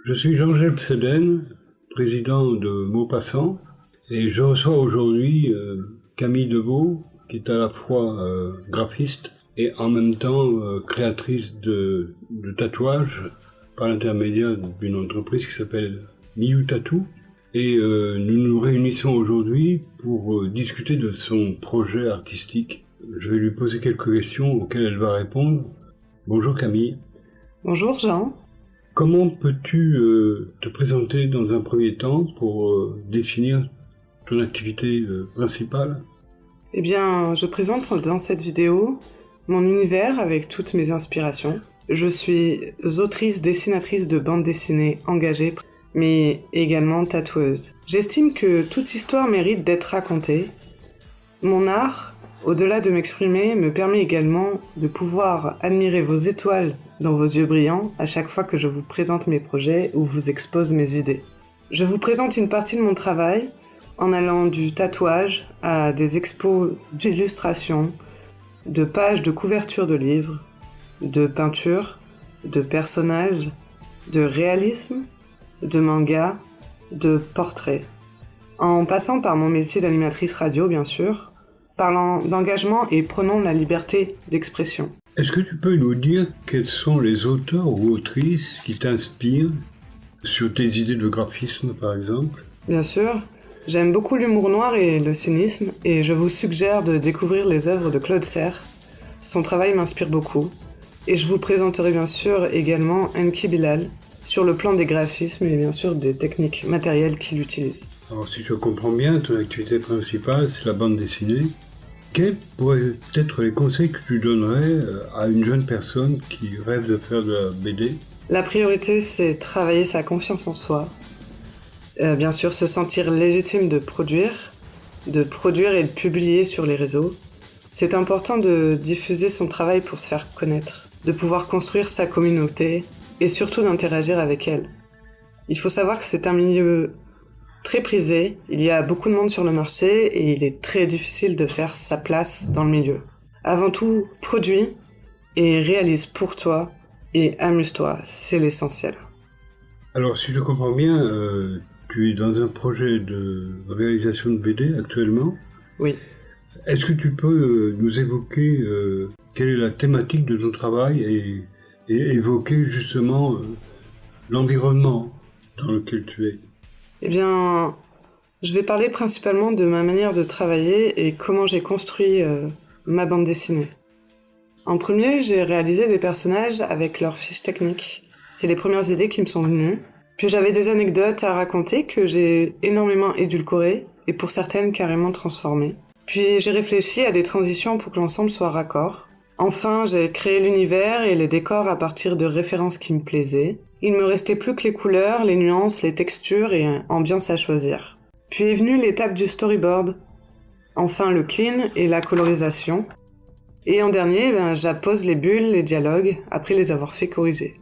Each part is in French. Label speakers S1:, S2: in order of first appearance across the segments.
S1: Je suis Jean-Jacques Séden, président de Maupassant, et je reçois aujourd'hui Camille Deveau, qui est à la fois graphiste et en même temps créatrice de tatouages par l'intermédiaire d'une entreprise qui s'appelle Miyu Tattoo. Et nous nous réunissons aujourd'hui pour discuter de son projet artistique. Je vais lui poser quelques questions auxquelles elle va répondre. Bonjour Camille.
S2: Bonjour Jean.
S1: Comment peux-tu te présenter dans un premier temps pour définir ton activité principale ?
S2: Eh bien, je présente dans cette vidéo mon univers avec toutes mes inspirations. Je suis autrice, dessinatrice de bande dessinée engagée, mais également tatoueuse. J'estime que toute histoire mérite d'être racontée. Mon art, au-delà de m'exprimer, me permet également de pouvoir admirer vos étoiles dans vos yeux brillants à chaque fois que je vous présente mes projets ou vous expose mes idées. Je vous présente une partie de mon travail en allant du tatouage à des expos d'illustration, de pages de couverture de livres, de peinture, de personnages, de réalisme, de manga, de portraits. En passant par mon métier d'animatrice radio, bien sûr, parlant d'engagement et prenant la liberté d'expression.
S1: Est-ce que tu peux nous dire quels sont les auteurs ou autrices qui t'inspirent sur tes idées de graphisme, par exemple ?
S2: Bien sûr, j'aime beaucoup l'humour noir et le cynisme, et je vous suggère de découvrir les œuvres de Claude Serre. Son travail m'inspire beaucoup, et je vous présenterai bien sûr également Enki Bilal, sur le plan des graphismes et bien sûr des techniques matérielles qu'il utilise.
S1: Alors si je comprends bien, ton activité principale c'est la bande dessinée. Quels pourraient être les conseils que tu donnerais à une jeune personne qui rêve de faire de la BD ?
S2: La priorité, c'est travailler sa confiance en soi. Bien sûr, se sentir légitime de produire et de publier sur les réseaux. C'est important de diffuser son travail pour se faire connaître, de pouvoir construire sa communauté et surtout d'interagir avec elle. Il faut savoir que c'est un milieu très prisé, il y a beaucoup de monde sur le marché et il est très difficile de faire sa place dans le milieu. Avant tout, produis et réalise pour toi et amuse-toi, c'est l'essentiel.
S1: Alors si je comprends bien, tu es dans un projet de réalisation de BD actuellement ?
S2: Oui.
S1: Est-ce que tu peux nous évoquer quelle est la thématique de ton travail et évoquer justement l'environnement dans lequel tu es ?
S2: Eh bien, je vais parler principalement de ma manière de travailler et comment j'ai construit ma bande dessinée. En premier, j'ai réalisé des personnages avec leurs fiches techniques. C'est les premières idées qui me sont venues. Puis j'avais des anecdotes à raconter que j'ai énormément édulcorées et pour certaines carrément transformées. Puis j'ai réfléchi à des transitions pour que l'ensemble soit raccord. Enfin, j'ai créé l'univers et les décors à partir de références qui me plaisaient. Il me restait plus que les couleurs, les nuances, les textures et ambiance à choisir. Puis est venue l'étape du storyboard. Enfin, le clean et la colorisation. Et en dernier, j'appose les bulles, les dialogues, après les avoir fait corriger.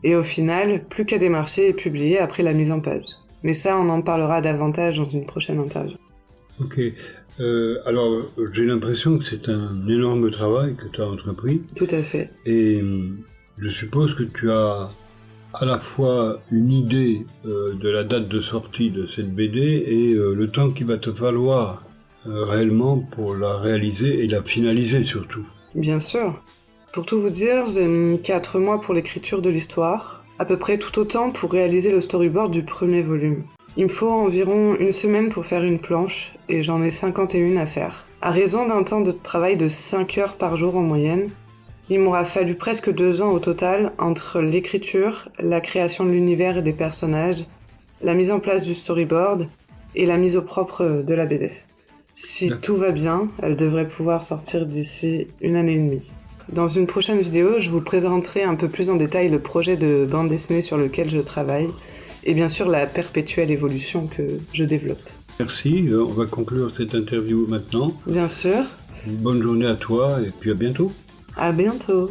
S2: Et au final, plus qu'à démarcher et publier après la mise en page. Mais ça, on en parlera davantage dans une prochaine interview.
S1: Ok. Alors, j'ai l'impression que c'est un énorme travail que tu as entrepris.
S2: Tout à fait.
S1: Et je suppose que tu as à la fois une idée de la date de sortie de cette BD et le temps qu'il va te falloir réellement pour la réaliser et la finaliser surtout.
S2: Bien sûr. Pour tout vous dire, j'ai mis 4 mois pour l'écriture de l'histoire, à peu près tout autant pour réaliser le storyboard du premier volume. Il me faut environ 1 semaine pour faire une planche, et j'en ai 51 à faire. À raison d'un temps de travail de 5 heures par jour en moyenne, il m'aura fallu presque 2 ans au total entre l'écriture, la création de l'univers et des personnages, la mise en place du storyboard et la mise au propre de la BD. Si tout va bien, elle devrait pouvoir sortir d'ici 1 année et demie. Dans une prochaine vidéo, je vous présenterai un peu plus en détail le projet de bande dessinée sur lequel je travaille et bien sûr la perpétuelle évolution que je développe.
S1: Merci, on va conclure cette interview maintenant.
S2: Bien sûr.
S1: Bonne journée à toi et puis à bientôt.
S2: À bientôt.